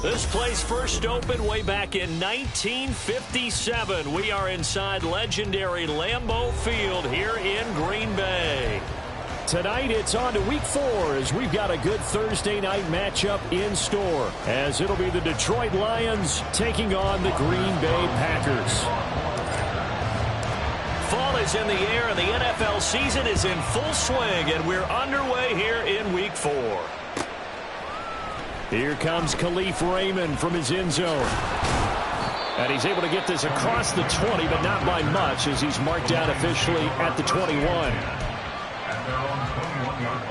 This place first opened way back in 1957. We are inside legendary Lambeau Field here in Green Bay. Tonight it's on to week 4 as we've got a good Thursday night matchup in store, as it'll be the Detroit Lions taking on the Green Bay Packers. Fall is in the air and the NFL season is in full swing, and we're underway here in week 4. Here comes Khalif Raymond from his end zone. And he's able to get this across the 20, but not by much, as he's marked down officially at the 21. At their own 21-yard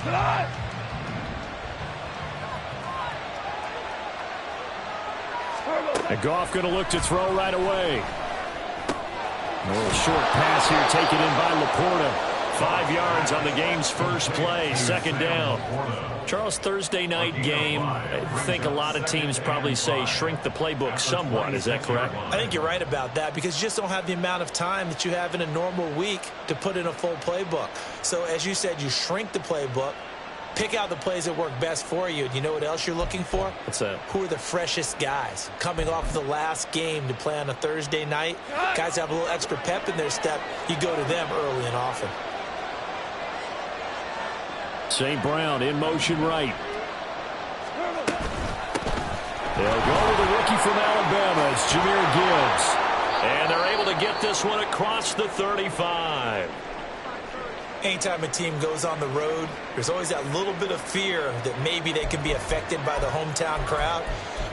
line. And Goff going to look to throw right away. A little short pass here taken in by Laporta. 5 yards on the game's first play, second down. Charles, Thursday night game, I think a lot of teams probably say shrink the playbook somewhat. Is that correct? I think you're right about that, because you just don't have the amount of time that you have in a normal week to put in a full playbook. So as you said, you shrink the playbook, pick out the plays that work best for you. And you know what else you're looking for? What's that? Who are the freshest guys coming off the last game to play on a Thursday night? Guys have a little extra pep in their step. You go to them early and often. St. Brown in motion right. They'll go to the rookie from Alabama. It's Jahmyr Gibbs. And they're able to get this one across the 35. Anytime a team goes on the road, there's always that little bit of fear that maybe they can be affected by the hometown crowd.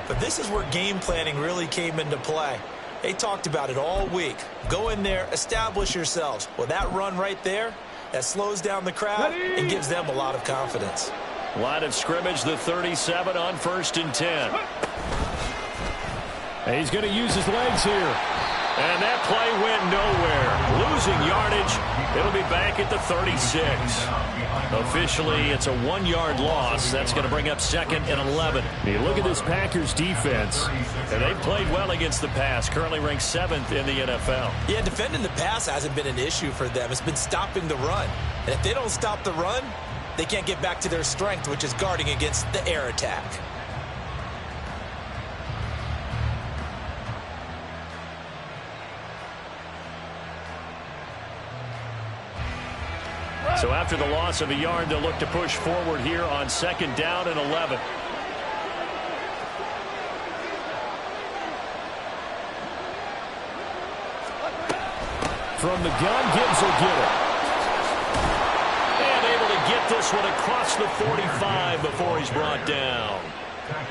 But this is where game planning really came into play. They talked about it all week. Go in there, establish yourselves. Well, that run right there, that slows down the crowd and gives them a lot of confidence. Line of scrimmage, the 37 on 1st and 10. And he's going to use his legs here. And that play went nowhere. Losing yardage. It'll be back at the 36. Officially, it's a 1-yard loss. That's going to bring up 2nd and 11. You look at this Packers defense, and they've played well against the pass. Currently ranked 7th in the NFL. Yeah, defending the pass hasn't been an issue for them. It's been stopping the run. And if they don't stop the run, they can't get back to their strength, which is guarding against the air attack. So after the loss of a yard, they'll look to push forward here on 2nd down and 11. From the gun, Gibbs will get it. And able to get this one across the 45 before he's brought down.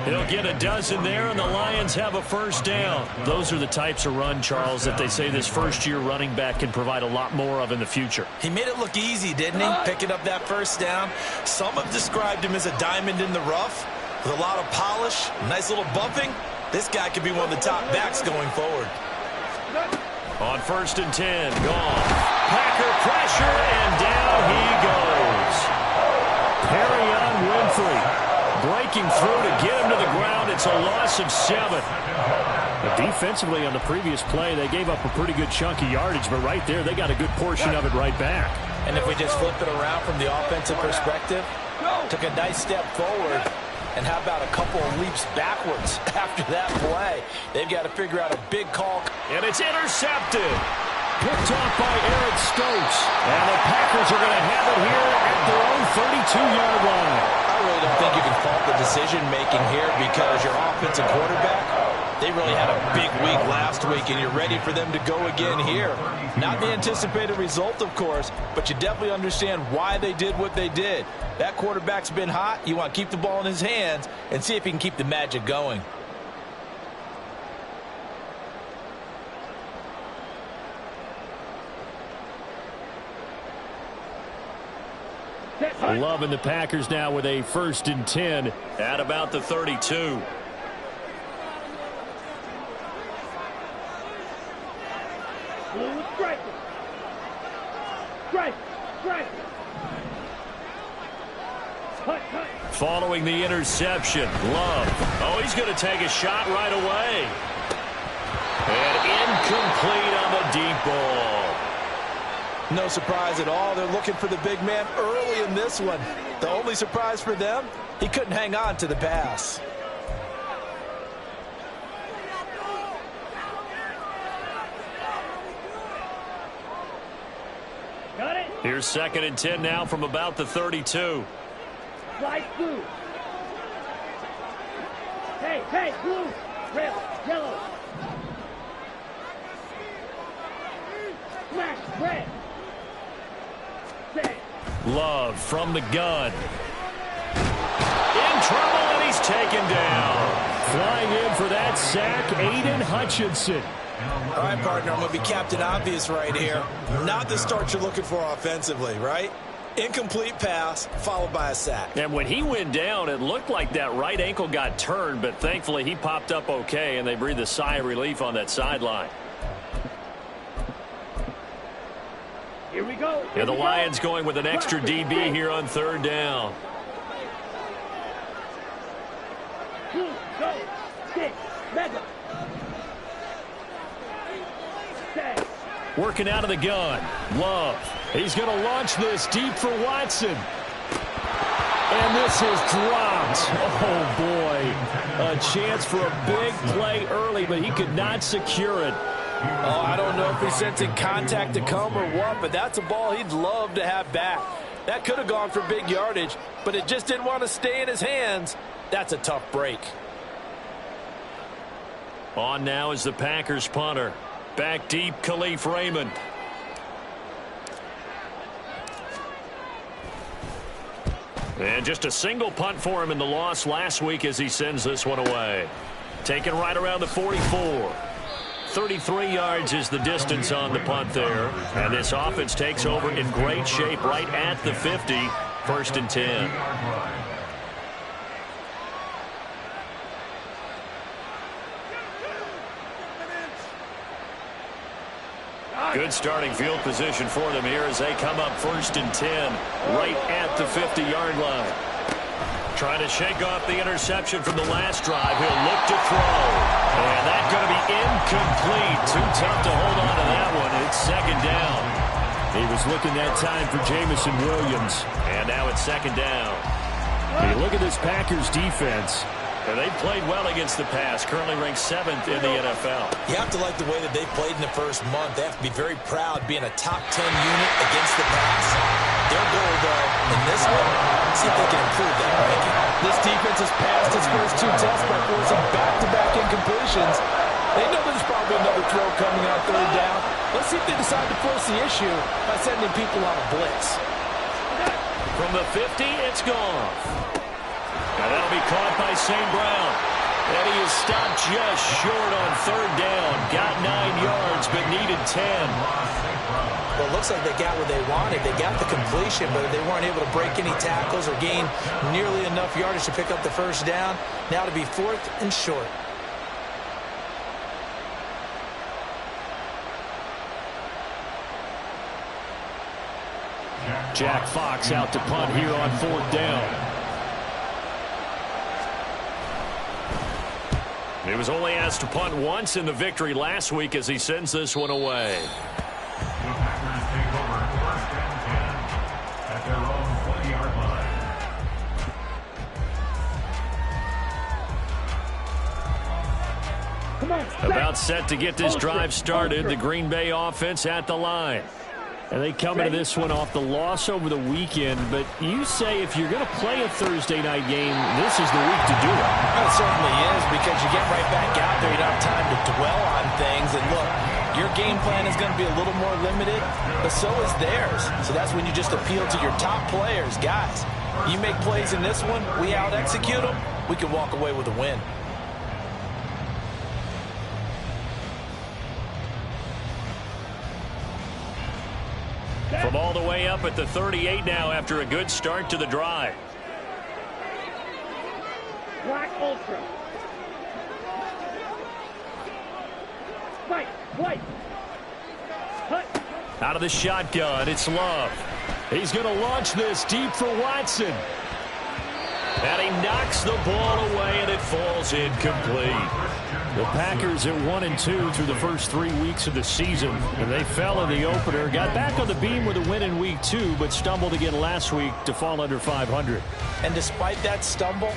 He'll get a dozen there, and the Lions have a 1st down. Those are the types of run, Charles, that they say this first-year running back can provide a lot more of in the future. He made it look easy, didn't he? Picking up that 1st down. Some have described him as a diamond in the rough with a lot of polish, nice little bumping. This guy could be one of the top backs going forward. On 1st and 10, gone. Packer pressure, and down he goes. Perrion Winfrey breaking through to get him to the ground. It's a loss of 7. But defensively on the previous play, they gave up a pretty good chunk of yardage, but right there, they got a good portion of it right back. And if we just flip it around from the offensive perspective, took a nice step forward, and how about a couple of leaps backwards after that play? They've got to figure out a big call. And it's intercepted. Picked off by Eric Stokes. And the Packers are going to have it here at their own 32-yard line. I really don't think you can fault the decision-making here, because your offensive quarterback, they really had a big week last week, and you're ready for them to go again here. Not the anticipated result, of course, but you definitely understand why they did what they did. That quarterback's been hot. You want to keep the ball in his hands and see if he can keep the magic going. Loving the Packers now with a 1st and 10 at about the 32. Following the interception, Love. Oh, he's going to take a shot right away. And incomplete on the deep ball. No surprise at all. They're looking for the big man early in this one. The only surprise for them, he couldn't hang on to the pass. Got it. Here's 2nd and 10 now from about the 32. Slide blue. Hey, blue. Red, yellow. Smash, red. Set. Love from the gun. In trouble, and he's taken down. Flying in for that sack, Aiden Hutchinson. All right, partner, I'm going to be Captain Obvious right here. Not the start you're looking for offensively, right? Incomplete pass, followed by a sack. And when he went down, it looked like that right ankle got turned, but thankfully he popped up okay, and they breathed a sigh of relief on that sideline. Here we go. And the Lions going with an extra DB here on 3rd down. Go. Stick. Mega. Set. Working out of the gun. Love. He's going to launch this deep for Watson. And this is dropped. Oh, boy. A chance for a big play early, but he could not secure it. Oh, I don't know if he's sensing contact to come or what, but that's a ball he'd love to have back. That could have gone for big yardage, but it just didn't want to stay in his hands. That's a tough break. On now is the Packers punter. Back deep, Khalif Raymond. And just a single punt for him in the loss last week as he sends this one away. Taken right around the 44. 33 yards is the distance on the punt there. And this offense takes over in great shape right at the 50. 1st and 10. Good starting field position for them here as they come up 1st and 10 right at the 50-yard line. Trying to shake off the interception from the last drive. He'll look to throw. And that's going to be incomplete. Too tough to hold on to that one. It's 2nd down. He was looking that time for Jamison Williams. And now it's 2nd down. Hey, look at this Packers defense. And they've played well against the pass, currently ranked 7th in the NFL. You have to like the way that they played in the first month. They have to be very proud being a top 10 unit against the pass. Their goal, though, in this one, see if they can improve that ranking. This defense has passed its first 2 tests by forcing back-to-back incompletions. They know there's probably another throw coming on 3rd down. Let's see if they decide to force the issue by sending people on a blitz. From the 50, it's gone. And that'll be caught by St. Brown. And he is stopped just short on 3rd down. Got 9 yards, but needed 10. Well, it looks like they got what they wanted. They got the completion, but they weren't able to break any tackles or gain nearly enough yardage to pick up the 1st down. Now to be 4th and short. Jack Fox out to punt here on 4th down. He was only asked to punt once in the victory last week as he sends this one away. The Packers take over 1st and 10 at their own 20-yard line. Come on. About set to get this drive started. The Green Bay offense at the line. And they come into this one off the loss over the weekend. But you say if you're going to play a Thursday night game, this is the week to do it. It certainly is, because you get right back out there. You don't have time to dwell on things. And look, your game plan is going to be a little more limited, but so is theirs. So that's when you just appeal to your top players. Guys, you make plays in this one, we out-execute them, we can walk away with a win. From all the way up at the 38 now after a good start to the drive. Black Ultra. White. Hut. Out of the shotgun, it's Love. He's going to launch this deep for Watson. And he knocks the ball away, and it falls incomplete. The Packers at 1-2 through the first 3 weeks of the season. And they fell in the opener, got back on the beam with a win in week 2, but stumbled again last week to fall under 500. And despite that stumble,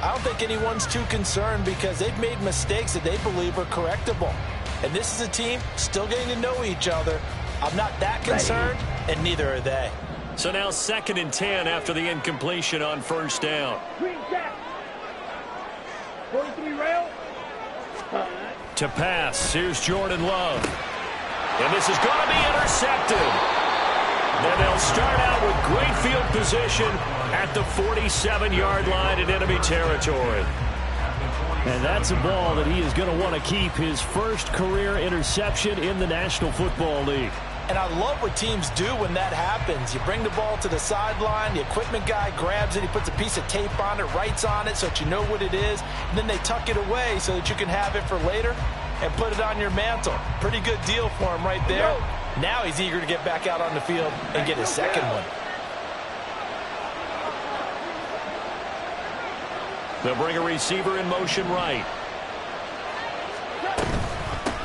I don't think anyone's too concerned because they've made mistakes that they believe are correctable. And this is a team still getting to know each other. I'm not that concerned, and neither are they. So now 2nd and 10 after the incompletion on first down. Green jack. 43 rail. To pass, here's Jordan Love. And this is going to be intercepted. And they'll start out with great field position at the 47-yard line in enemy territory. And that's a ball that he is going to want to keep, his first career interception in the National Football League. And I love what teams do when that happens. You bring the ball to the sideline, the equipment guy grabs it, he puts a piece of tape on it, writes on it so that you know what it is, and then they tuck it away so that you can have it for later and put it on your mantle. Pretty good deal for him right there. Now he's eager to get back out on the field and get his second one. They'll bring a receiver in motion right.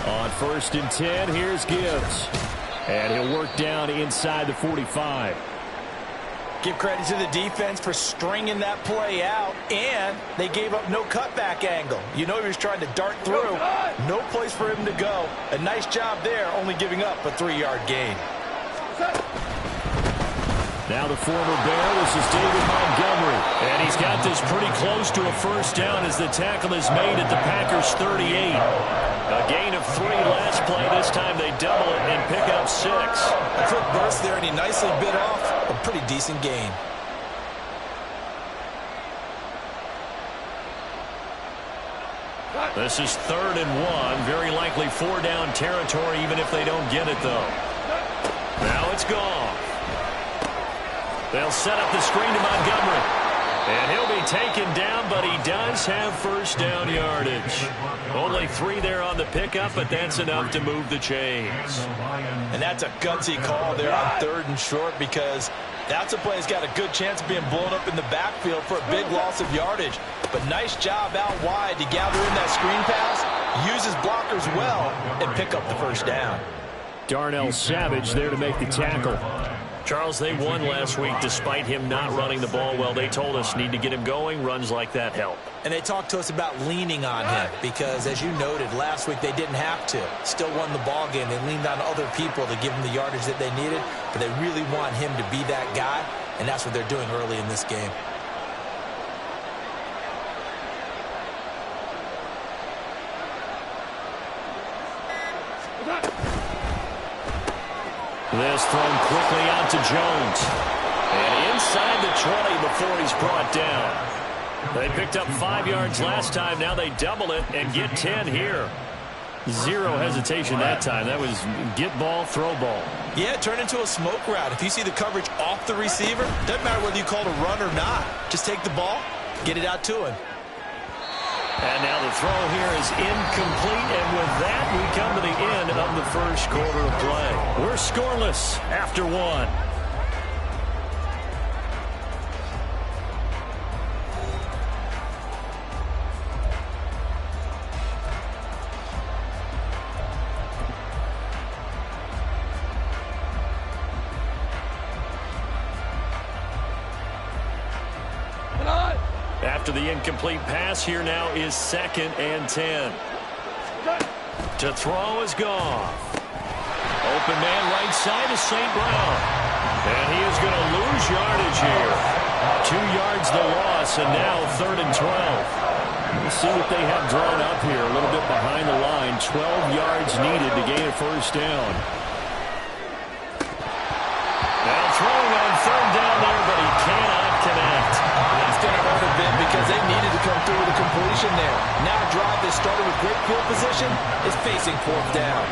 On 1st and 10, here's Gibbs. And he'll work down inside the 45. Give credit to the defense for stringing that play out, and they gave up no cutback angle. You know he was trying to dart through. No place for him to go. A nice job there, only giving up a 3-yard gain. Now the former Bear, this is David Montgomery. And he's got this pretty close to a first down as the tackle is made at the Packers' 38. A gain of 3 last play. This time they double it and pick up 6. A quick burst there, and he nicely bit off a pretty decent gain. This is 3rd and 1. Very likely 4-down territory, even if they don't get it, though. Now it's gone. They'll set up the screen to Montgomery. And he'll be taken down, but he does have first down yardage. Only 3 there on the pickup, but that's enough to move the chains. And that's a gutsy call there on 3rd and short because that's a play that's got a good chance of being blown up in the backfield for a big loss of yardage. But nice job out wide to gather in that screen pass, use his blockers well, and pick up the first down. Darnell Savage there to make the tackle. Charles, they won last week despite him not running the ball well. They told us need to get him going. Runs like that help. And they talked to us about leaning on him because, as you noted, last week they didn't have to. Still won the ball game. They leaned on other people to give them the yardage that they needed, but they really want him to be that guy, and that's what they're doing early in this game. This thrown quickly out to Jones. And inside the 20 before he's brought down. They picked up 5 yards last time. Now they double it and get 10 here. Zero hesitation that time. That was get ball, throw ball. Yeah, turn into a smoke route. If you see the coverage off the receiver, doesn't matter whether you call it a run or not. Just take the ball, get it out to him. And now the throw here is incomplete, and with that, we come to the end of the first quarter of play. We're scoreless after 1. After the incomplete pass, here now is 2nd and 10. To throw is Goff. Open man right side is St. Brown. And he is going to lose yardage here. 2 yards the loss, and now 3rd and 12. Let's see what they have drawn up here. A little bit behind the line. 12 yards needed to gain a first down. Now throwing on 3rd down there, but he cannot connect. That's going to hurt a bit because they needed to come through with a completion there. Now a drive that started with great field position is facing 4th down.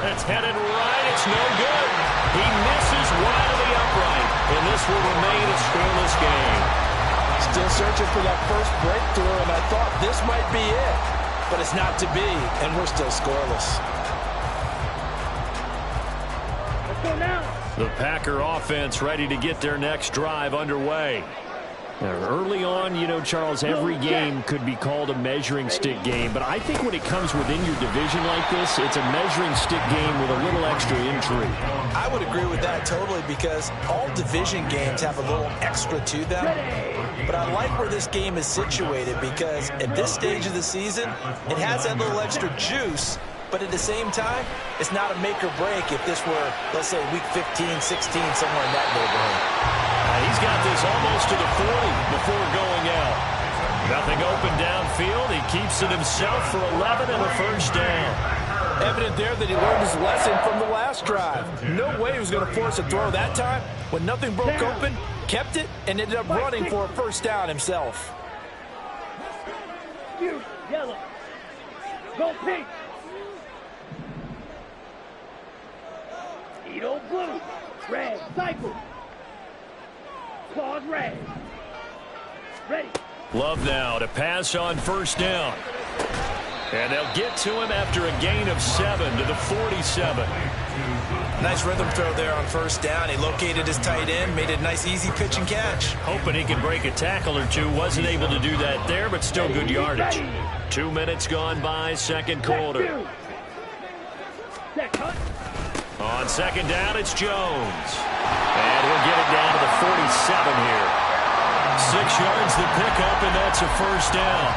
It's headed right. It's no good. He misses wide of the upright. And this will remain a scoreless game. Still searching for that first breakthrough, and I thought this might be it. But it's not to be, and we're still scoreless. Let's go now. The Packer offense ready to get their next drive underway. Early on, you know, Charles, every game could be called a measuring stick game. But I think when it comes within your division like this, it's a measuring stick game with a little extra intrigue. I would agree with that totally because all division games have a little extra to them. But I like where this game is situated because at this stage of the season, it has that little extra juice. But at the same time, it's not a make or break if this were, let's say, week 15, 16, somewhere in that neighborhood. He's got this almost to the 40 before going out. Nothing open downfield. He keeps it himself for 11 and a first down. Evident there that he learned his lesson from the last drive. No way he was going to force a throw that time. When nothing broke open, kept it, and ended up running for a first down himself. Yellow. Go pink. Edo blue. Red. Cycle. Claws red. Ready. Love now to pass on first down. And they'll get to him after a gain of 7 to the 47. Nice rhythm throw there on first down. He located his tight end, made it a nice easy pitch and catch. Hoping he can break a tackle or two. Wasn't able to do that there, but still good yardage. 2 minutes gone by, second quarter. On second down, it's Jones. And he'll get it down to the 47 here. 6 yards the pickup, and that's a first down.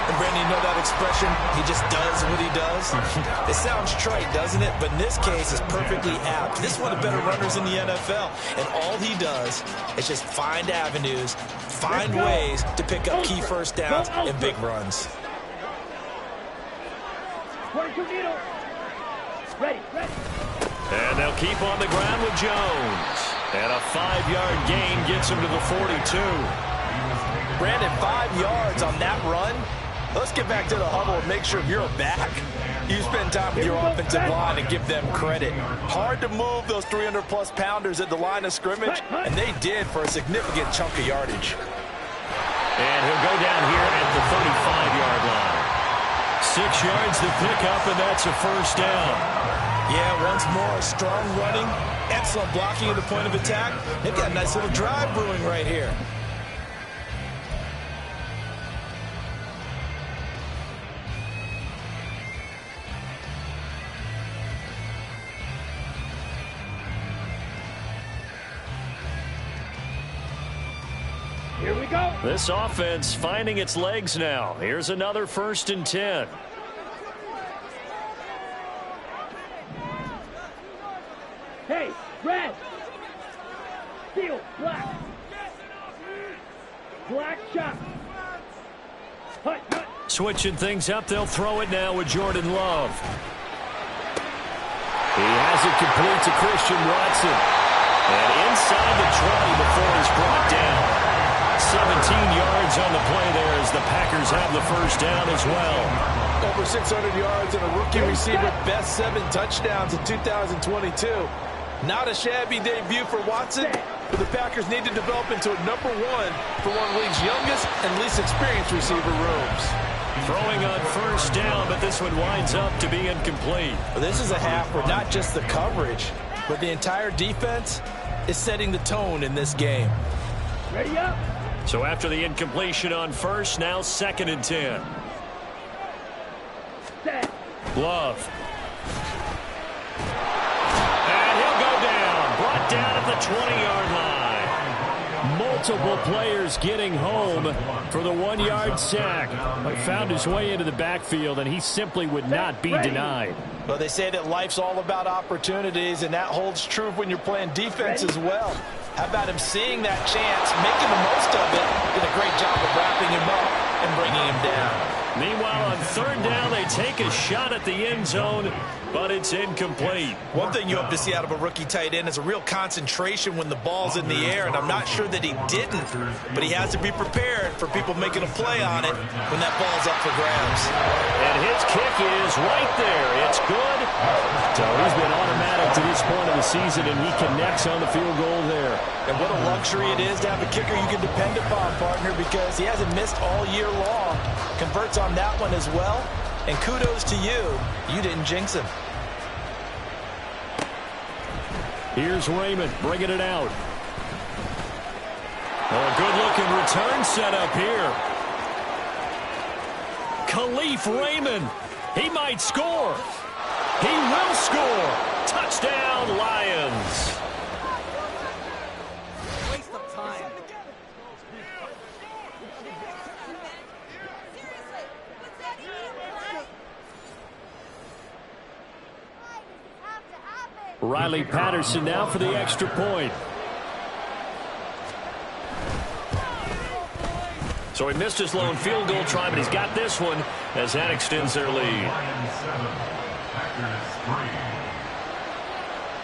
And Brandon, you know that expression, he just does what he does? It sounds trite, doesn't it? But in this case, it's perfectly apt. This is one of the better runners in the NFL. And all he does is just find avenues, find ways to pick up key first downs and big runs. Ready. And they'll keep on the ground with Jones. And a 5-yard gain gets him to the 42. Brandon, 5 yards on that run. Let's get back to the huddle and make sure you're back. You spend time with your offensive line and give them credit. Hard to move those 300-plus pounders at the line of scrimmage, and they did for a significant chunk of yardage. And he'll go down here at the 35-yard line. 6 yards the pickup, and that's a first down. Yeah, once more, strong running, excellent blocking at the point of attack. They've got a nice little drive brewing right here. Here we go. This offense finding its legs now. Here's another 1st and 10. Hey, red. Steel, black. Black shot. Hut. Switching things up, they'll throw it now with Jordan Love. He has it complete to Christian Watson. And inside the 20 before he's brought down. 17 yards on the play there as the Packers have the first down as well. Over 600 yards and a rookie receiver, best 7 touchdowns in 2022. Not a shabby debut for Watson, but the Packers need to develop into a #1 for one of the league's youngest and least experienced receiver rooms. Throwing on first down, but this one winds up to be incomplete. Well, this is a half where not just the coverage, but the entire defense is setting the tone in this game. Ready up. So after the incompletion on first, now 2nd and 10. Set. Love. And he'll go down. Brought down at the 20-yard line. Multiple players getting home for the 1-yard sack. But found his way into the backfield, and he simply would not be denied. Well, they say that life's all about opportunities, and that holds true when you're playing defense as well. How about him seeing that chance, making the most of it, did a great job of wrapping him up and bringing him down. Meanwhile, on 3rd down, they take a shot at the end zone, but it's incomplete. One thing you hope to see out of a rookie tight end is a real concentration when the ball's in the air, and I'm not sure that he didn't, but he has to be prepared for people making a play on it when that ball's up for grabs. And his kick is right there. It's good. So he's been automatic to this point of the season, and he connects on the field goal there. And what a luxury it is to have a kicker you can depend upon, partner, because he hasn't missed all year long. Converts on that one as well. And kudos to you. You didn't jinx him. Here's Raymond bringing it out. Oh, a good-looking return set up here. Khalif Raymond. He might score. He will score. Touchdown, Lions. Waste of time. Riley Patterson now for the extra point. So he missed his lone field goal try, but he's got this one as that extends their lead. Lions 7, Packers 3.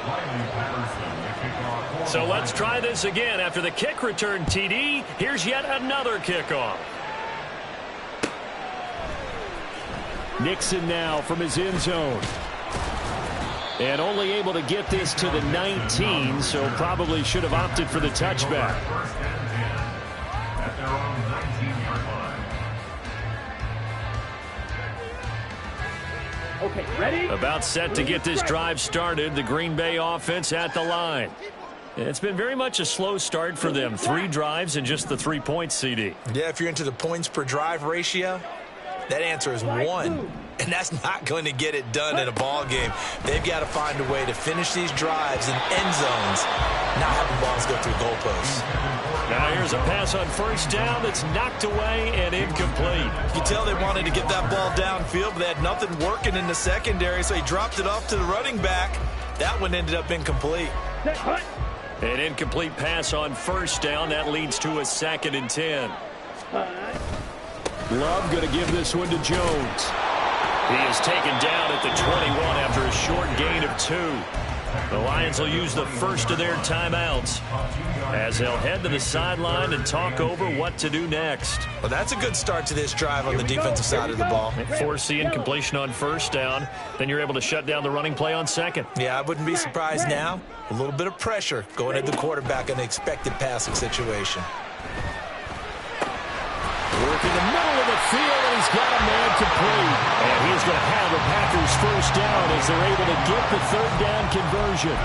Riley Patterson, the kickoff. So let's try this again. After the kick return TD, here's yet another kickoff. Nixon now from his end zone. And only able to get this to the 19, so probably should have opted for the touchback. First and 10 at their own 19-yard line. Okay, ready? About set to get this drive started. The Green Bay offense at the line. It's been very much a slow start for them. 3 drives and just the 3 points, CD. Yeah, if you're into the points per drive ratio, that answer is 1. And that's not going to get it done in a ball game. They've got to find a way to finish these drives in end zones, not having balls go through goalposts. Now here's a pass on first down that's knocked away and incomplete. You can tell they wanted to get that ball downfield, but they had nothing working in the secondary, so he dropped it off to the running back. That one ended up incomplete. Set, hut. An incomplete pass on first down. That leads to a 2nd and 10. Hut. Love going to give this one to Jones. He is taken down at the 21 after a short gain of 2. The Lions will use the first of their timeouts as they'll head to the sideline and talk over what to do next. Well, that's a good start to this drive on the defensive side of the ball. Force the incompletion on first down. Then you're able to shut down the running play on second. Yeah, I wouldn't be surprised now. A little bit of pressure going at the quarterback in the expected passing situation. Working the middle of the field, and he's got a man complete. And he's going to have the Packers first down as they're able to get the 3rd down conversion.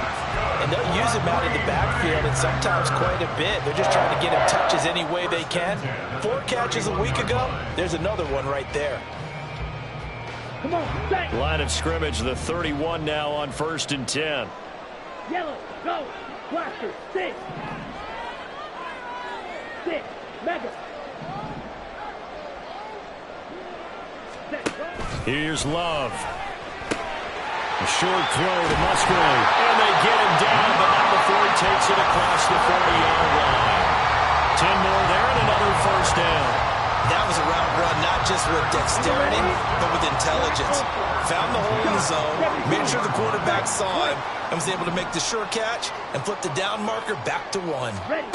And they'll use him out of the backfield, and sometimes quite a bit. They're just trying to get him touches any way they can. 4 catches a week ago, there's another one right there. Come on, set. Line of scrimmage, the 31 now on 1st and 10. Yellow, go. Blaster, 6. 6. Mega. Set, go. Here's Love. A short throw to Musgrave. And they get him down, but not before he takes it across the 40-yard line. 10 more there and another first down. That was a route run, not just with dexterity, but with intelligence. Found the hole in the zone, made sure the quarterback saw him, and was able to make the sure catch and flip the down marker back to 1. Ready.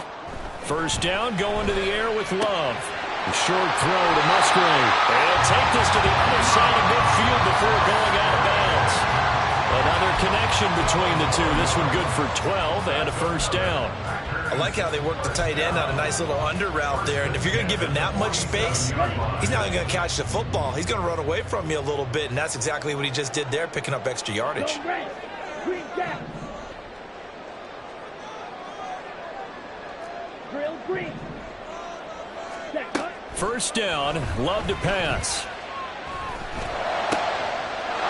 First down, going to the air with Love. A short throw to Musgrave. They'll take this to the other side of midfield before going out of bounds. Another connection between the two. This one good for 12 and a first down. I like how they work the tight end on a nice little under route there. And if you're going to give him that much space, he's not going to catch the football. He's going to run away from you a little bit, and that's exactly what he just did there, picking up extra yardage. Go red. Green jack. Drill green. Set, hut. First down, Love to pass.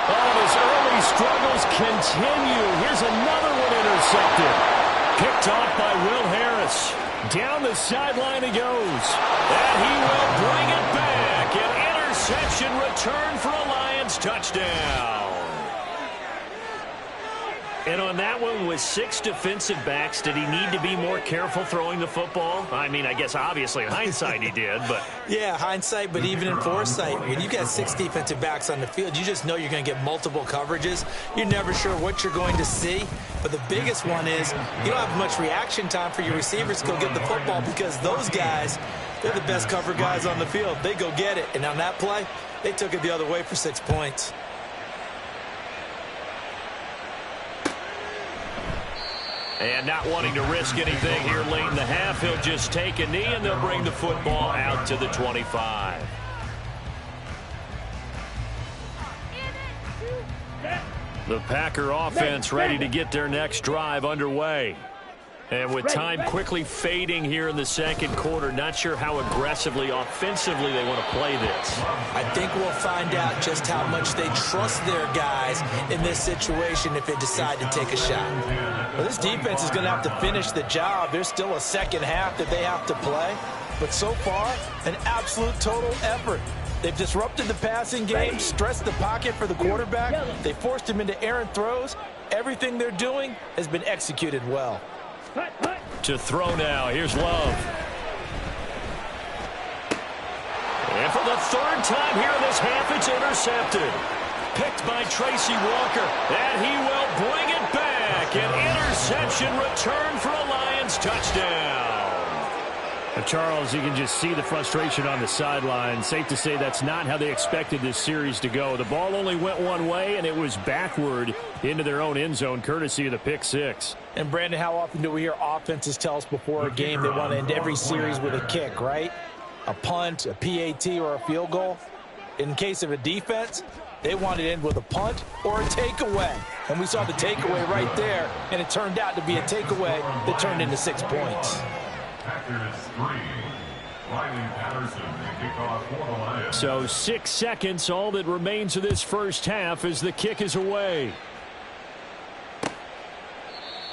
Oh, his early struggles continue. Here's another one intercepted. Picked off by Will Harris. Down the sideline he goes. And he will bring it back. An interception return for a Lions touchdown. And on that one, with 6 defensive backs, did he need to be more careful throwing the football? I mean, I guess obviously in hindsight he did, but... Yeah, hindsight, but even in foresight, when you got 6 defensive backs on the field, you just know you're going to get multiple coverages. You're never sure what you're going to see. But the biggest one is you don't have much reaction time for your receivers to go get the football because those guys, they're the best cover guys on the field. They go get it. And on that play, they took it the other way for 6 points. And not wanting to risk anything here late in the half, he'll just take a knee and they'll bring the football out to the 25. The Packer offense ready to get their next drive underway. And with time quickly fading here in the second quarter, not sure how aggressively, offensively they want to play this. I think we'll find out just how much they trust their guys in this situation if they decide to take a shot. Well, this defense is going to have to finish the job. There's still a second half that they have to play. But so far, an absolute total effort. They've disrupted the passing game, stressed the pocket for the quarterback. They forced him into errant throws. Everything they're doing has been executed well. To throw now, here's Love. And for the third time here in this half, it's intercepted. Picked by Tracy Walker, and he will bring it back. An interception return for a Lions touchdown. Charles, you can just see the frustration on the sideline. Safe to say that's not how they expected this series to go. The ball only went one way, and it was backward into their own end zone, courtesy of the pick six. And, Brandon, how often do we hear offenses tell us before a game they want to end every series with a kick, right? A punt, a PAT, or a field goal. In case of a defense, they want to end with a punt or a takeaway. And we saw the takeaway right there, and it turned out to be a takeaway that turned into 6 points. Packers 3. Riley Patterson, the kickoff for the Lions. So 6 seconds, all that remains of this first half as the kick is away.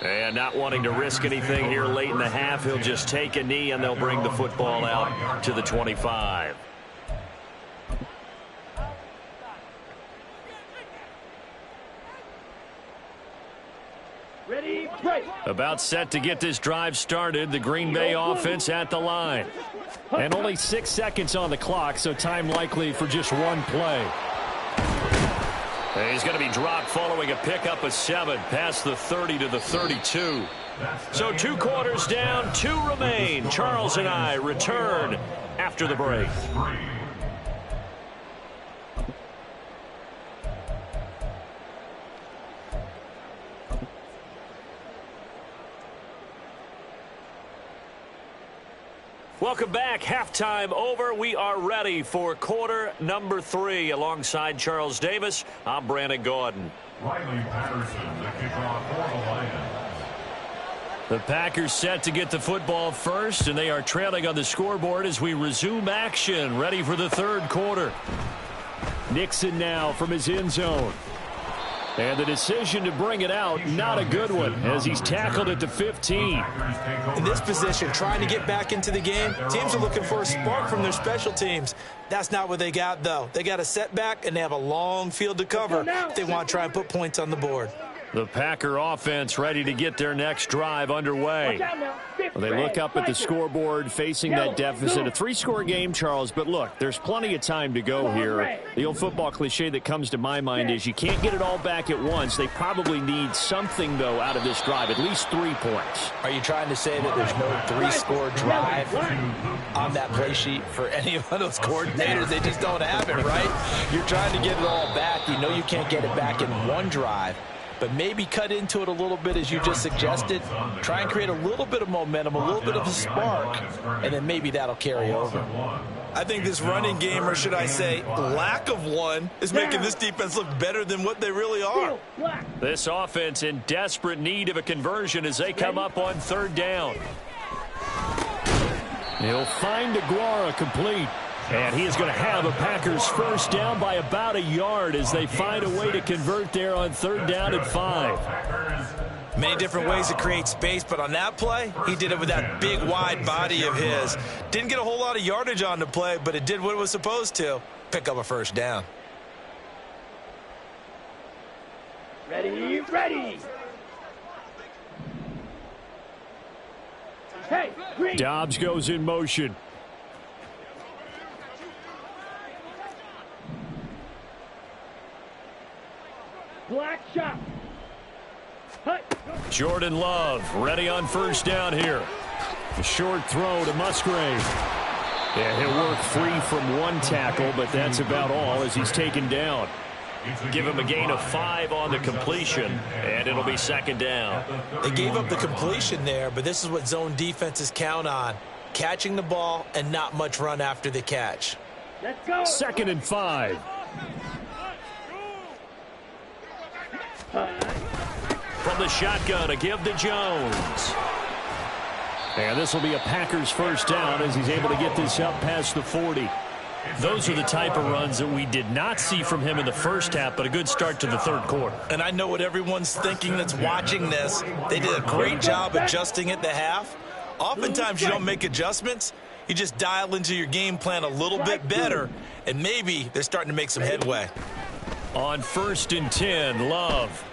And not wanting to risk anything here late in the half, he'll just take a knee and they'll bring the football out to the 25. Ready, break. About set to get this drive started, the Green Bay offense at the line. And only 6 seconds on the clock, so time likely for just one play. He's going to be dropped following a pickup of 7 past the 30 to the 32. So 2 quarters down, 2 remain. Charles and I return after the break. Welcome back. Halftime over. We are ready for quarter number 3. Alongside Charles Davis, I'm Brandon Gaudin. Riley Patterson, the kickoff for the Lions. The Packers set to get the football first, and they are trailing on the scoreboard as we resume action, ready for the third quarter. Nixon now from his end zone. And the decision to bring it out, not a good one, as he's tackled at the 15. In this position, trying to get back into the game, teams are looking for a spark from their special teams. That's not what they got, though. They got a setback, and they have a long field to cover if they want to try and put points on the board. The Packer offense ready to get their next drive underway. Well, they look up at the scoreboard facing that deficit. A 3-score game, Charles, but look, there's plenty of time to go here. The old football cliche that comes to my mind is you can't get it all back at once. They probably need something, though, out of this drive, at least 3 points. Are you trying to say that there's no 3-score drive on that play sheet for any of those coordinators? They just don't have it, right? You're trying to get it all back. You know you can't get it back in one drive. But maybe cut into it a little bit as you just suggested. Try and create a little bit of momentum, a little bit of a spark, and then maybe that'll carry over. I think this running game, or should I say lack of one, is making this defense look better than what they really are. This offense in desperate need of a conversion as they come up on 3rd down. He'll find Aguara complete. And he is going to have a Packers first down by about a yard as they find a way to convert there on 3rd down and 5. Many different ways to create space, but on that play, he did it with that big, wide body of his. Didn't get a whole lot of yardage on the play, but it did what it was supposed to. Pick up a first down. Ready, ready. Hey, green. Dobbs goes in motion. Black shot. Hut. Jordan Love ready on first down here. A short throw to Musgrave. Yeah, he'll work free from 1 tackle, but that's about all as he's taken down. Give him a gain of 5 on the completion, and it'll be 2nd down. They gave up the completion there, but this is what zone defenses count on. Catching the ball and not much run after the catch. Let's go. 2nd and 5. From the shotgun, a give to Jones. And this will be a Packers first down as he's able to get this up past the 40. Those are the type of runs that we did not see from him in the first half, but a good start to the third quarter. And I know what everyone's thinking that's watching this. They did a great job adjusting at the half. Oftentimes you don't make adjustments. You just dial into your game plan a little bit better, and maybe they're starting to make some headway. On 1st and 10, Love.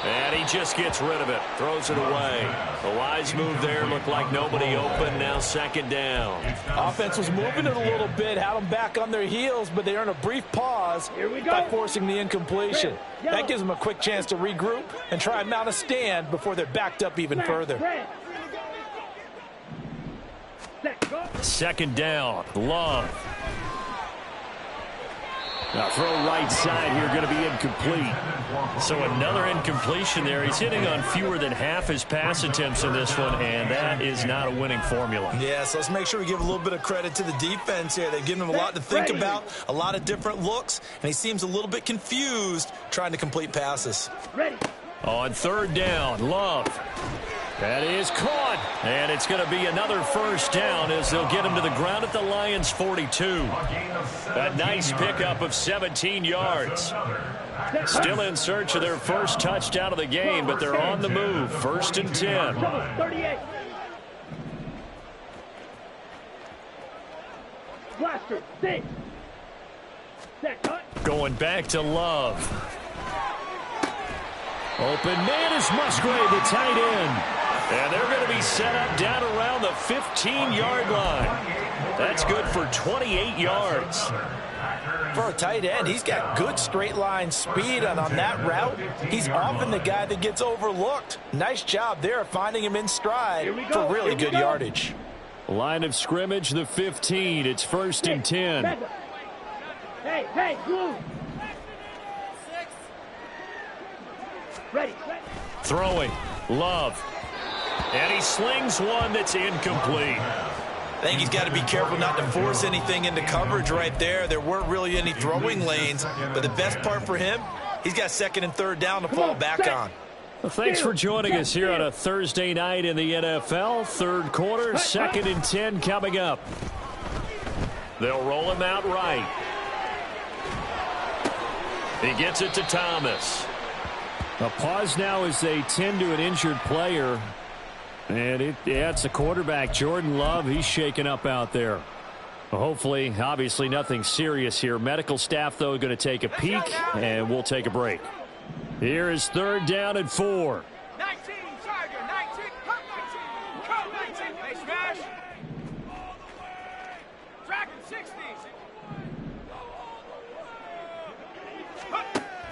And he just gets rid of it. Throws it away. The wise move there. Looked like nobody open. Now 2nd down. Offense was moving it a little bit, had them back on their heels, but they earned a brief pause by forcing the incompletion. That gives them a quick chance to regroup and try and mount a stand before they're backed up even further. 2nd down, Love. Now throw right side here, going to be incomplete. So another incompletion there. He's hitting on fewer than half his pass attempts in this one, and that is not a winning formula. Yeah, so let's make sure we give a little bit of credit to the defense here. They've given him a lot to think about, a lot of different looks, and he seems a little bit confused trying to complete passes. On 3rd down, Love. That is caught, and it's going to be another first down as they'll get him to the ground at the Lions' 42. A nice pickup of 17 yards. Still in search of their first touchdown of the game, but they're on the move. 1st and 10. 38. Blaster, 6. Set cut. Going back to Love. Open man is Musgrave, the tight end. And they're going to be set up down around the 15-yard line. That's good for 28 yards. For a tight end, he's got good straight line speed, and on that route, he's often the guy that gets overlooked. Nice job there finding him in stride for really good yardage. Line of scrimmage, the 15. It's 1st and 10. Hey, blue. Ready. Throwing, Love. And he slings one that's incomplete. I think he's got to be careful not to force anything into coverage right there. There weren't really any throwing lanes, but the best part for him, he's got 2nd and 3rd down to fall back on. Well, thanks for joining us here on a Thursday night in the NFL. Third quarter, 2nd and 10 coming up. They'll roll him out right. He gets it to Thomas. A pause now as they tend to an injured player. And it's the quarterback, Jordan Love. He's shaken up out there. Hopefully, obviously nothing serious here. Medical staff, though, going to take a peek, and we'll take a break. Here is 3rd down and 4. 19, Tiger, 19, cut 19, cut 19, they smash. Dragon 60.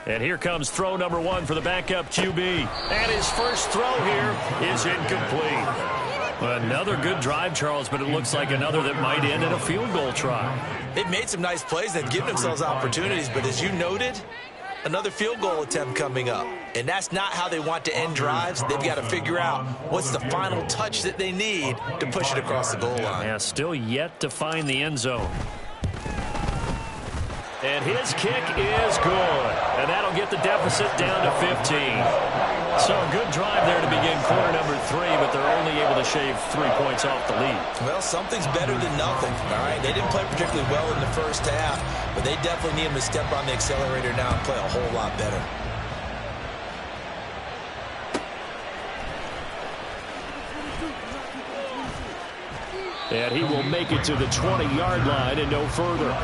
And here comes throw number 1 for the backup QB. And his first throw here is incomplete. Another good drive, Charles, but it looks like another that might end in a field goal try. They've made some nice plays. They've given themselves opportunities, but as you noted, another field goal attempt coming up. And that's not how they want to end drives. They've got to figure out what's the final touch that they need to push it across the goal line. Yeah, still yet to find the end zone. And his kick is good. And that'll get the deficit down to 15. So a good drive there to begin quarter number 3, but they're only able to shave 3 points off the lead. Well, something's better than nothing, all right? They didn't play particularly well in the first half, but they definitely need him to step on the accelerator now and play a whole lot better. And he will make it to the 20-yard line and no further.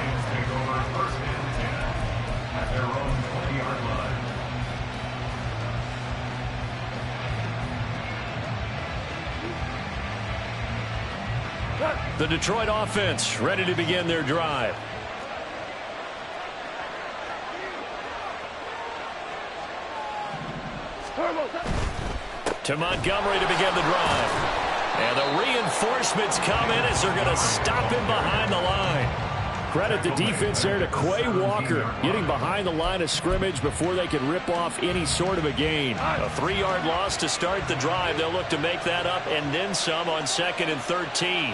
The Detroit offense ready to begin their drive. To Montgomery to begin the drive. And the reinforcements come in as they're going to stop him behind the line. Credit the defense there to Quay Walker, getting behind the line of scrimmage before they could rip off any sort of a gain. A 3-yard loss to start the drive. They'll look to make that up and then some on 2nd and 13.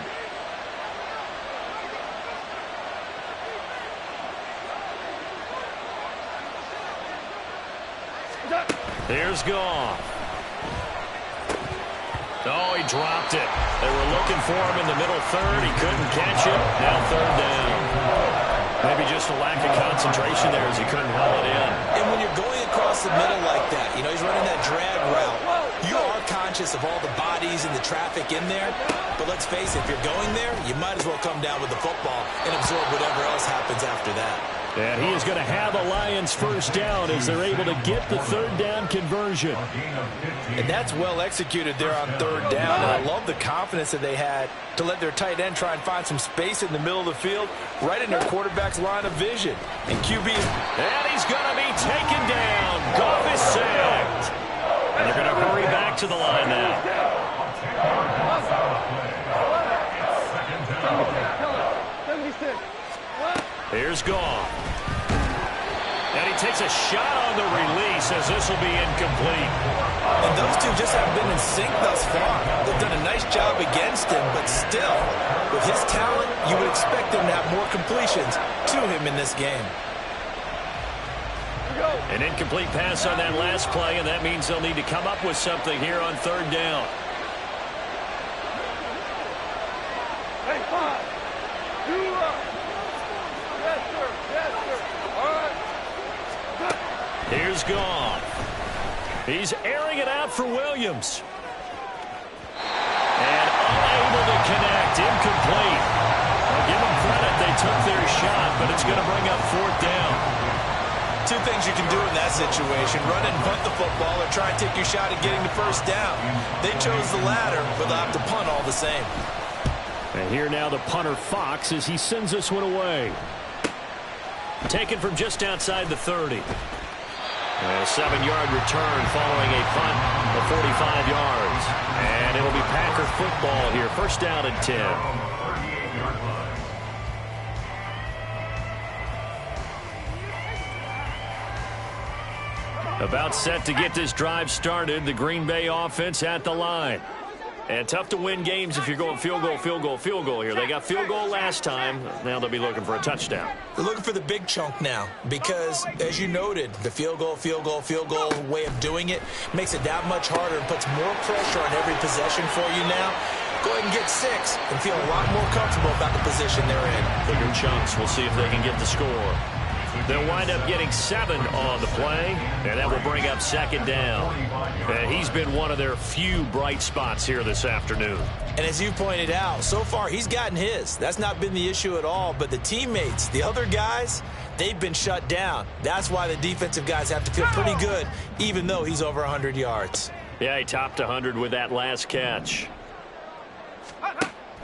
Here's Goff. Oh, he dropped it. They were looking for him in the middle third. He couldn't catch it. Now third down. Maybe just a lack of concentration there as he couldn't haul it in. And when you're going across the middle like that, you know, he's running that drag route. You are conscious of all the bodies and the traffic in there. But let's face it, if you're going there, you might as well come down with the football and absorb whatever else happens after that. And he is going to have a Lions first down as they're able to get the third down conversion. And that's well executed there on third down. And I love the confidence that they had to let their tight end try and find some space in the middle of the field, right in their quarterback's line of vision. And QB... And he's going to be taken down. Goff is sacked. And they're going to hurry back to the line now. Here's Goff. And he takes a shot on the release as this will be incomplete. And those two just haven't been in sync thus far. They've done a nice job against him, but still, with his talent, you would expect him to have more completions to him in this game. An incomplete pass on that last play, and that means they'll need to come up with something here on third down. Hey, 5. 2 up. Yes, sir. Yes, sir. All right. Here's Goff. He's airing it out for Williams. And unable to connect. Incomplete. I'll give them credit. They took their shot, but it's going to bring up fourth down. Two things you can do in that situation: run and punt the football, or try and take your shot at getting the first down. They chose the latter, but they'll have to punt all the same. And here now the punter Fox as he sends this one away. Taken from just outside the 30. A 7-yard return following a punt of 45 yards. And it'll be Packer football here. First down and 10. About set to get this drive started. The Green Bay offense at the line. And tough to win games if you're going field goal, field goal, field goal here. They got field goal last time. Now they'll be looking for a touchdown. They're looking for the big chunk now because, as you noted, the field goal way of doing it makes it that much harder and puts more pressure on every possession for you now. Go ahead and get 6 and feel a lot more comfortable about the position they're in. Bigger chunks. We'll see if they can get the score. They'll wind up getting 7 on the play, and that will bring up second down. And he's been one of their few bright spots here this afternoon. And as you pointed out, so far he's gotten his. That's not been the issue at all. But the teammates, the other guys, they've been shut down. That's why the defensive guys have to feel pretty good, even though he's over 100 yards. Yeah, he topped 100 with that last catch.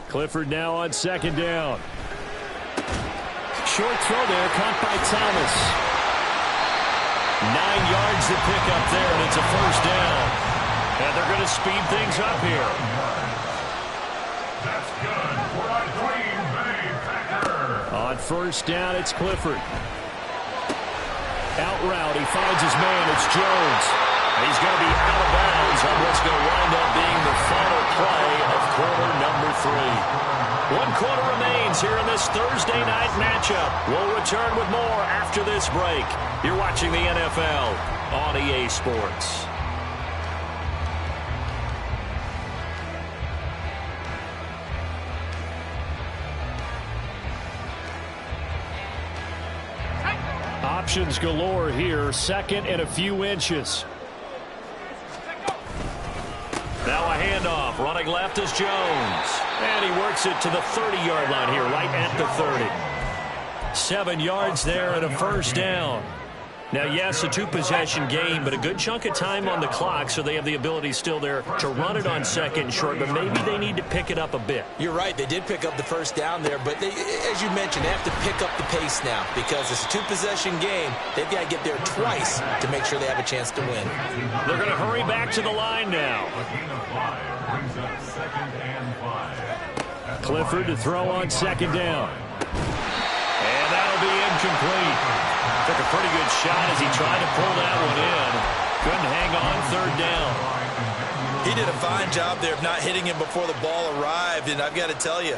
Clifford now on second down. Short throw there, caught by Thomas. 9 yards to pick up there, and it's a first down. And they're going to speed things up here. That's good for a Green Bay Packer. On first down, it's Clifford. Out route, he finds his man, it's Jones. He's going to be out of bounds on what's going to wind up being the final play of quarter number 3. 1 quarter remains here in this Thursday night matchup. We'll return with more after this break. You're watching the NFL on EA Sports. Options galore here, second and a few inches. Now a handoff, running left is Jones. And he works it to the 30-yard line here, right at the 30. 7 yards there and a first down. Now, yes, a 2-possession game, but a good chunk of time on the clock, so they have the ability still there to run it on second and short, but maybe they need to pick it up a bit. You're right. They did pick up the first down there, but they, as you mentioned, they have to pick up the pace now because it's a 2-possession game. They've got to get there twice to make sure they have a chance to win. They're going to hurry back to the line now. Clifford to throw on second down. And that'll be incomplete. Took a pretty good shot as he tried to pull that one in. Couldn't hang on third down. He did a fine job there of not hitting him before the ball arrived, and I've got to tell you,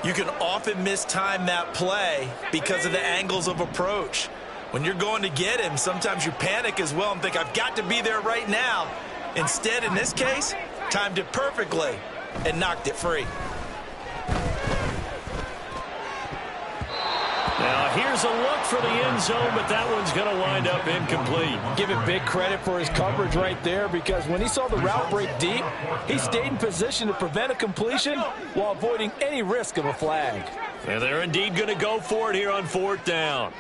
you can often mistime that play because of the angles of approach. When you're going to get him, sometimes you panic as well and think, I've got to be there right now. Instead, in this case, Timed it perfectly and knocked it free. Now here's a look for the end zone, but that one's going to wind up incomplete. Give him big credit for his coverage right there, because when he saw the route break deep, he stayed in position to prevent a completion while avoiding any risk of a flag. And they're indeed going to go for it here on 4th down.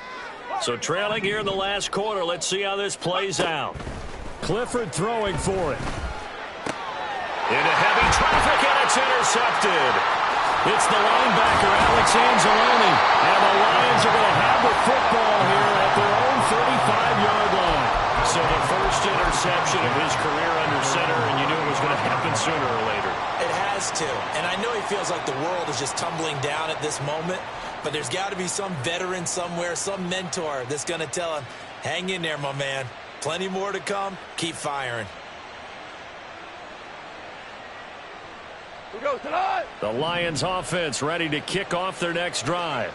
So trailing here in the last quarter, let's see how this plays out. Clifford throwing for it. Into heavy traffic, and it's intercepted. It's the linebacker, Alex Anzalone. And the Lions are going to have the football here at their own 35-yard line. So the first interception of his career under center, and you knew it was going to happen sooner or later. It has to. And I know he feels like the world is just tumbling down at this moment, but there's got to be some veteran somewhere, some mentor that's going to tell him, hang in there, my man. Plenty more to come. Keep firing. The Lions offense ready to kick off their next drive.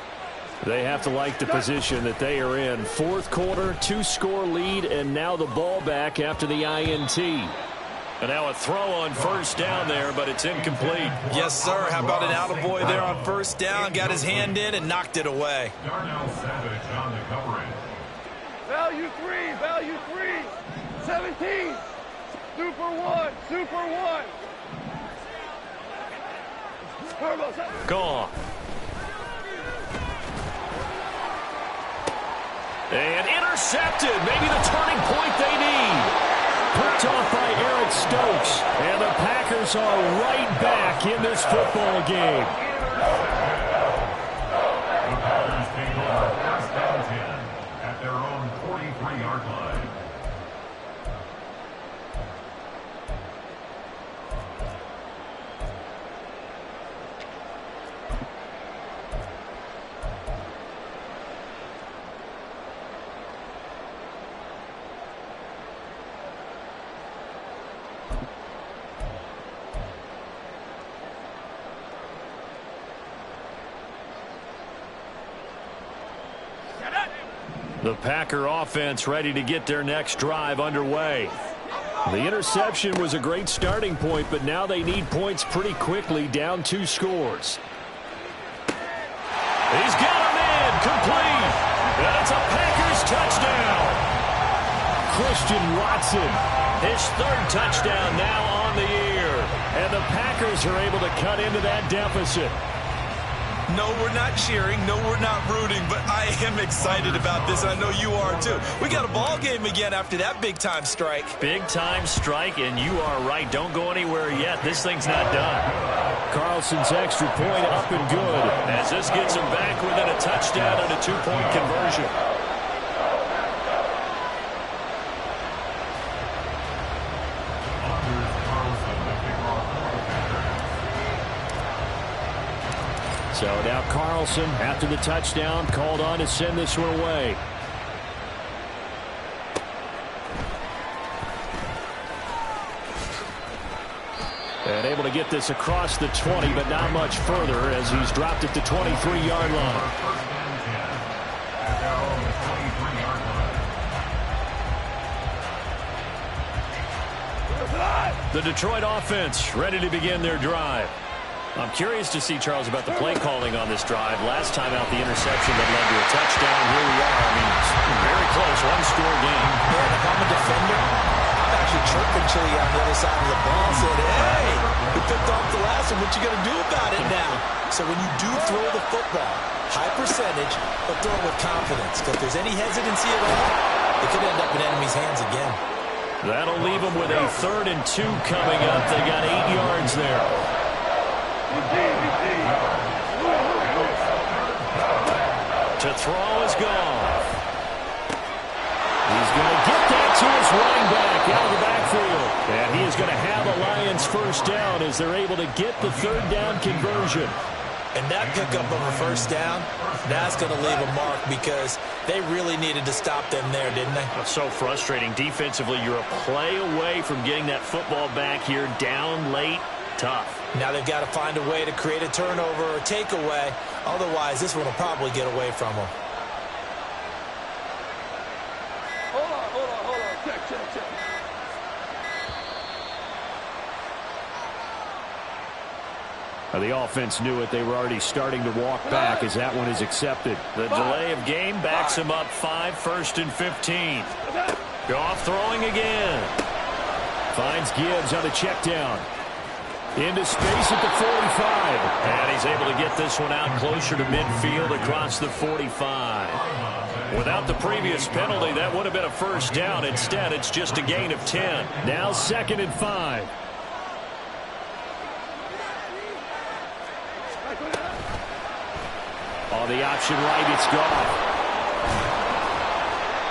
They have to like the position that they are in. 4th quarter, 2-score lead, and now the ball back after the INT. And now a throw on 1st down there, but it's incomplete. Yes, sir. How about an attaboy there on 1st down? Got his hand in and knocked it away. Darnell Savage on the coverage. Value 3, 17. Super 1. Gone. And intercepted. Maybe the turning point they need. Picked off by Eric Stokes. And the Packers are right back in this football game. The Packers take over 1st down 10 at their own 43-yard line. The Packer offense ready to get their next drive underway. The interception was a great starting point, but now they need points pretty quickly, down 2 scores. He's got him in, complete. And it's a Packers touchdown. Christian Watson. His 3rd touchdown now on the year. And the Packers are able to cut into that deficit. No, we're not cheering. No, we're not rooting. But I am excited about this, and I know you are too. We got a ball game again after that big-time strike. Big-time strike, and you are right. Don't go anywhere yet. This thing's not done. Carlson's extra point up and good. As this gets him back within a touchdown and a 2-point conversion. So now Carlson, after the touchdown, called on to send this one away. And able to get this across the 20, but not much further as he's dropped it to 23-yard line. The Detroit offense ready to begin their drive. I'm curious to see, Charles, about the play calling on this drive. Last time out, the interception that led to a touchdown. Here we are. I mean, it's very close, 1-score game. Man, if I'm a defender, I'm actually chirping Chili on the other side of the ball. Said, hey, we picked off the last one. What you going to do about it now? So when you do throw the football, high percentage, but throw it with confidence. Because if there's any hesitancy at all, it could end up in enemy's hands again. That'll leave them with a 3rd and 2 coming up. They got 8 yards there. To throw is gone. He's going to get that to his running back out of the backfield. And he is going to have a Lions 1st down as they're able to get the 3rd down conversion. And that pickup of a 1st down, that's going to leave a mark because they really needed to stop them there, didn't they? It's so frustrating. Defensively, you're a play away from getting that football back here down late. Tough. Now they've got to find a way to create a turnover or takeaway. Otherwise, this one will probably get away from them. Hold on. Check. The offense knew it. They were already starting to walk back as that one is accepted. The delay of game backs him up 5, 1st and 15. Goff throwing again. Finds Gibbs on the check down. Into space at the 45. And he's able to get this one out closer to midfield across the 45. Without the previous penalty, that would have been a first down. Instead, it's just a gain of 10. Now 2nd and 5. On the option right, it's Goff.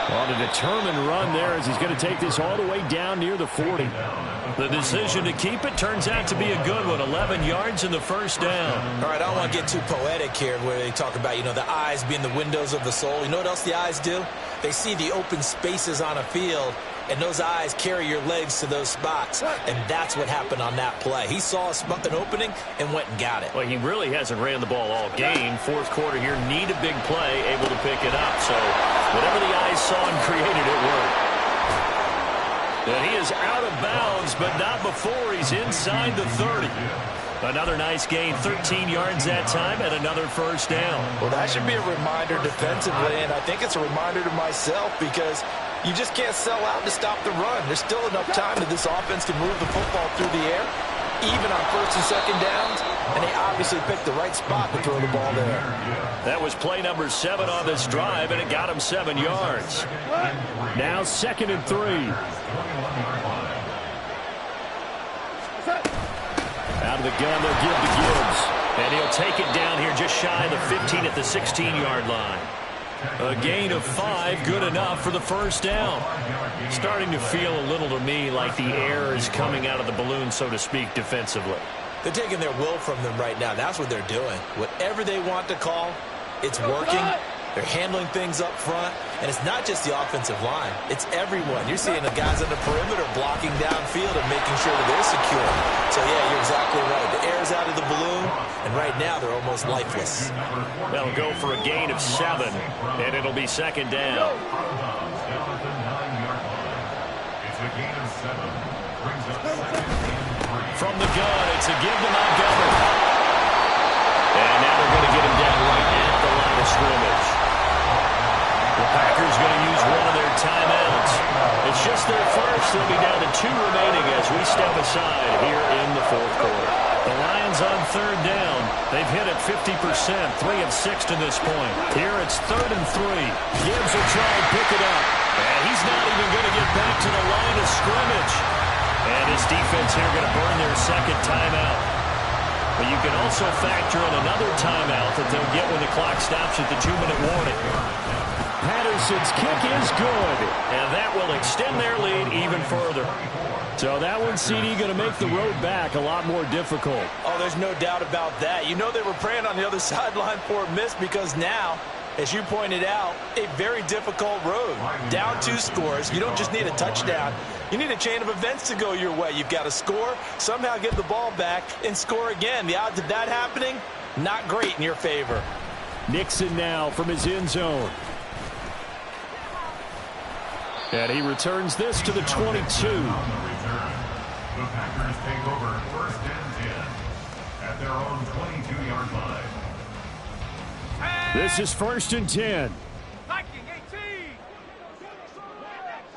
On a determined run there as he's going to take this all the way down near the 40. The decision to keep it turns out to be a good one. 11 yards in the first down. All right, I don't want to get too poetic here where they talk about, the eyes being the windows of the soul. You know what else the eyes do? They see the open spaces on a field, and those eyes carry your legs to those spots. And that's what happened on that play. He saw an opening and went and got it. Well, he really hasn't ran the ball all game. Fourth quarter here, need a big play, able to pick it up. So whatever the eyes saw and created, it worked. And he is out of bounds, but not before he's inside the 30. Another nice gain, 13 yards that time, and another first down. Well, that should be a reminder defensively, and I think it's a reminder to myself because you just can't sell out to stop the run. There's still enough time that this offense can move the football through the air, even on 1st and 2nd downs, and they obviously picked the right spot to throw the ball there. That was play number 7 on this drive, and it got him 7 yards. Now 2nd and 3. Out of the gun, they'll give to Gibbs. And he'll take it down here just shy of the 15 at the 16-yard line. A gain of 5, good enough for the first down. Starting to feel a little to me like the air is coming out of the balloon, so to speak, defensively. They're taking their will from them right now. That's what they're doing. Whatever they want to call, it's working. They're handling things up front. And it's not just the offensive line. It's everyone. You're seeing the guys on the perimeter blocking downfield and making sure that they're secure. So, yeah, you're exactly right. The air's out of the balloon, and right now they're almost lifeless. They'll go for a gain of 7, and it'll be 2nd down. From the gun, it's a give to Montgomery. And now they're going to get him down right at the line of scrimmage. The Packers going to use one of their timeouts. It's just their first. They'll be down to 2 remaining as we step aside here in the 4th quarter. The Lions on 3rd down. They've hit it 50%, 3 of 6 to this point. Here it's 3rd and 3. Gibbs will try and pick it up. And he's not even going to get back to the line of scrimmage. And his defense here going to burn their 2nd timeout. But you can also factor in another timeout that they'll get when the clock stops at the 2-minute warning. Patterson's kick is good. And that will extend their lead even further. So that one, CD, going to make the road back a lot more difficult. Oh, there's no doubt about that. They were praying on the other sideline for a miss because now, as you pointed out, a very difficult road. Down 2 scores. You don't just need a touchdown. You need a chain of events to go your way. You've got to score, somehow get the ball back, and score again. The odds of that happening, not great in your favor. Nixon now from his end zone. And he returns this to the 22. The Packers take over 1st and 10 at their own 22-yard line. This is 1st and 10. Viking 18.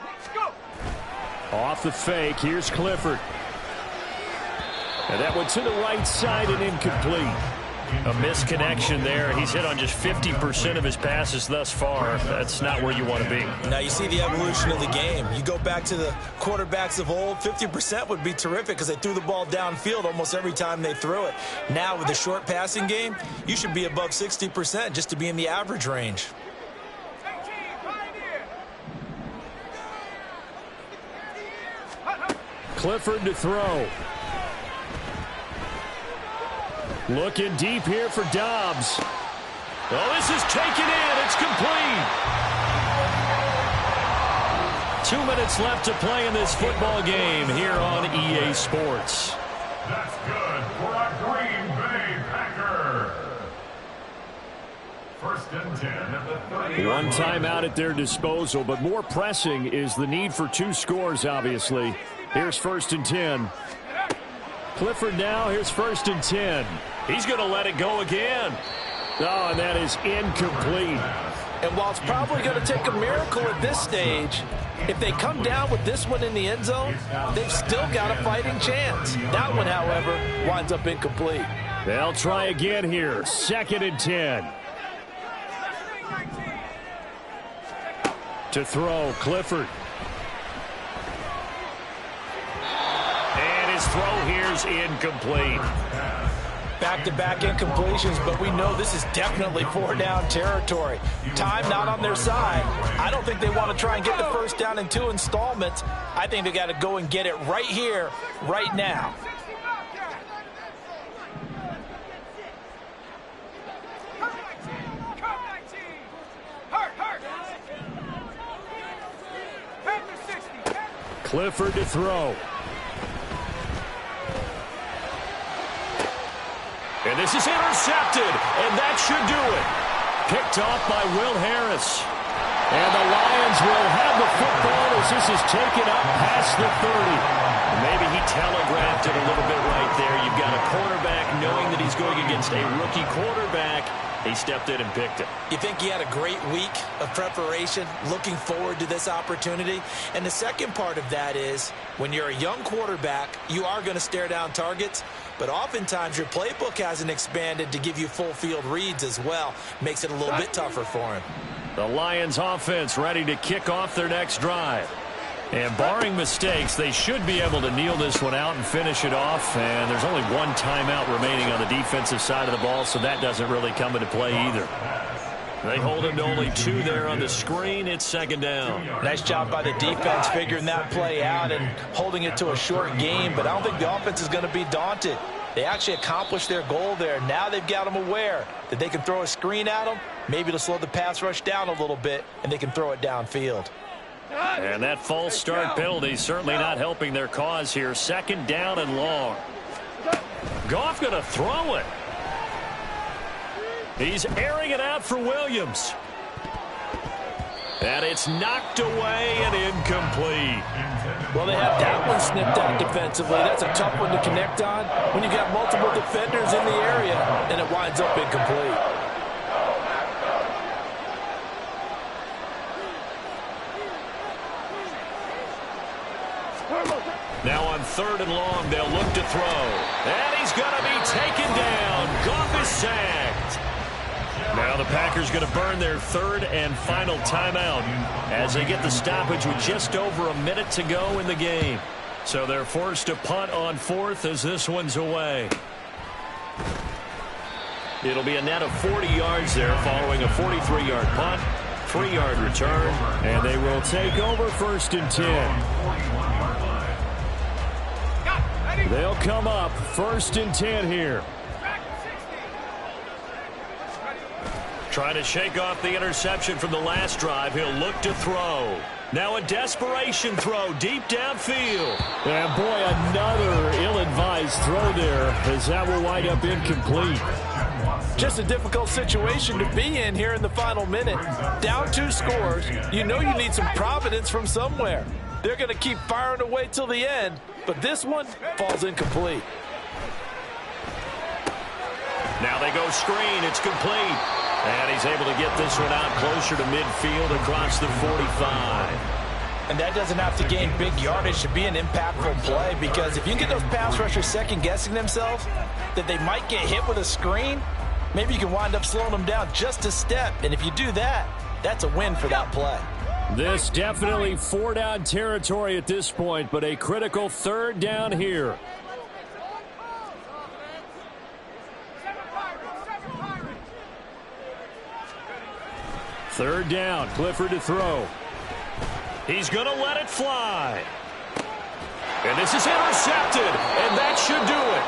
Let's go. Off the fake, here's Clifford. And that one to the right side and incomplete. A misconnection there. He's hit on just 50% of his passes thus far. That's not where you want to be. Now you see the evolution of the game. You go back to the quarterbacks of old, 50% would be terrific because they threw the ball downfield almost every time they threw it. Now with the short passing game, you should be above 60% just to be in the average range. 18, Pioneer. Clifford to throw. Looking deep here for Dobbs. Oh, this is taken in. It's complete. 2 minutes left to play in this football game here on EA Sports. That's good for a Green Bay Packer. 1st and 10 at the 30. One timeout at their disposal, but more pressing is the need for 2 scores, obviously. Here's 1st and 10. Clifford now. Here's 1st and 10. He's going to let it go again. Oh, and that is incomplete. And while it's probably going to take a miracle at this stage, if they come down with this one in the end zone, they've still got a fighting chance. That one, however, winds up incomplete. They'll try again here. 2nd and 10. To throw, Clifford. And his throw here's incomplete. Back-to-back incompletions, but we know this is definitely 4-down territory. Time not on their side. I don't think they want to try and get the first down in 2 installments. I think they got to go and get it right here, right now. Clifford to throw. And this is intercepted, and that should do it. Picked off by Will Harris. And the Lions will have the football as this is taken up past the 30. Maybe he telegraphed it a little bit right there. You've got a quarterback knowing that he's going against a rookie quarterback. He stepped in and picked it. You think he had a great week of preparation, looking forward to this opportunity? And the second part of that is, when you're a young quarterback, you are going to stare down targets, but oftentimes your playbook hasn't expanded to give you full field reads as well. Makes it a little bit tougher for him. The Lions offense ready to kick off their next drive. And barring mistakes, they should be able to kneel this one out and finish it off. And there's only one timeout remaining on the defensive side of the ball, so that doesn't really come into play either. They hold him to only 2 there on the screen. It's 2nd down. Nice job by the defense figuring that play out and holding it to a short game, but I don't think the offense is going to be daunted. They actually accomplished their goal there. Now they've got them aware that they can throw a screen at them, maybe to slow the pass rush down a little bit, and they can throw it downfield. And that false start penalty certainly not helping their cause here. 2nd down and long. Goff going to throw it. He's airing it out for Williams. And it's knocked away and incomplete. Well, they have that one snipped out defensively. That's a tough one to connect on when you got multiple defenders in the area, and it winds up incomplete. Now on 3rd and long, they'll look to throw. And he's going to be taken down. Goff is sacked. Now the Packers going to burn their 3rd and final timeout as they get the stoppage with just over a minute to go in the game. So they're forced to punt on 4th as this one's away. It'll be a net of 40 yards there following a 43-yard punt, 3-yard return, and they will take over 1st and 10. They'll come up 1st and 10 here. Trying to shake off the interception from the last drive. He'll look to throw. Now a desperation throw deep downfield. And boy, another ill-advised throw there as that will wind up incomplete. Just a difficult situation to be in here in the final minute. Down 2 scores. You know you need some providence from somewhere. They're going to keep firing away till the end, but this one falls incomplete. Now they go screen. It's complete. And he's able to get this one out closer to midfield across the 45. And that doesn't have to gain big yardage to be an impactful play, because if you can get those pass rushers second-guessing themselves that they might get hit with a screen, maybe you can wind up slowing them down just a step. And if you do that, that's a win for that play. This definitely 4-down territory at this point, but a critical 3rd down here. Third down, Clifford to throw. He's going to let it fly. And this is intercepted, and that should do it.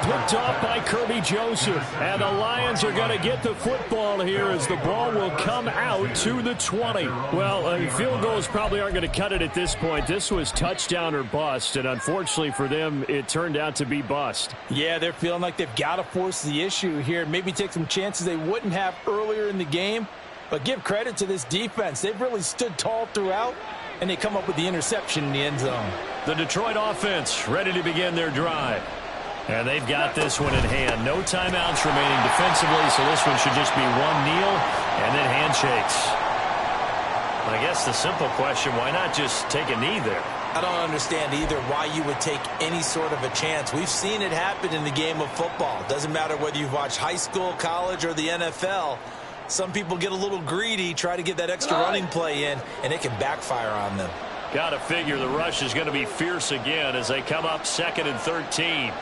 Picked off by Kirby Joseph. And the Lions are going to get the football here as the ball will come out to the 20. Well, field goals probably aren't going to cut it at this point. This was touchdown or bust, and unfortunately for them, it turned out to be bust. Yeah, they're feeling like they've got to force the issue here. Maybe take some chances they wouldn't have earlier in the game. But give credit to this defense. They've really stood tall throughout, and they come up with the interception in the end zone. The Detroit offense ready to begin their drive. And they've got this one in hand. No timeouts remaining defensively, so this one should just be one kneel and then handshakes. I guess the simple question, why not just take a knee there? I don't understand either why you would take any sort of a chance. We've seen it happen in the game of football. Doesn't matter whether you've watched high school, college, or the NFL. Some people get a little greedy, try to get that extra running play in, and it can backfire on them. Got to figure the rush is going to be fierce again as they come up 2nd and 13.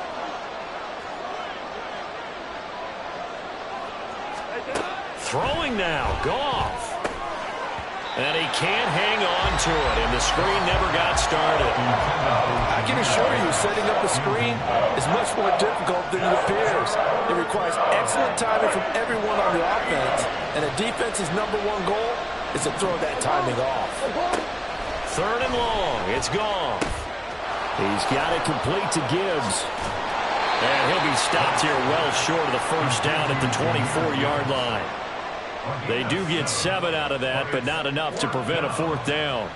Throwing now, Goff. And he can't hang on to it, and the screen never got started. I can assure you, setting up a screen is much more difficult than it appears. It requires excellent timing from everyone on the offense, and the defense's #1 goal is to throw that timing off. 3rd and long, it's Goff. He's got it complete to Gibbs. And he'll be stopped here well short of the first down at the 24-yard line. They do get 7 out of that, but not enough to prevent a 4th down.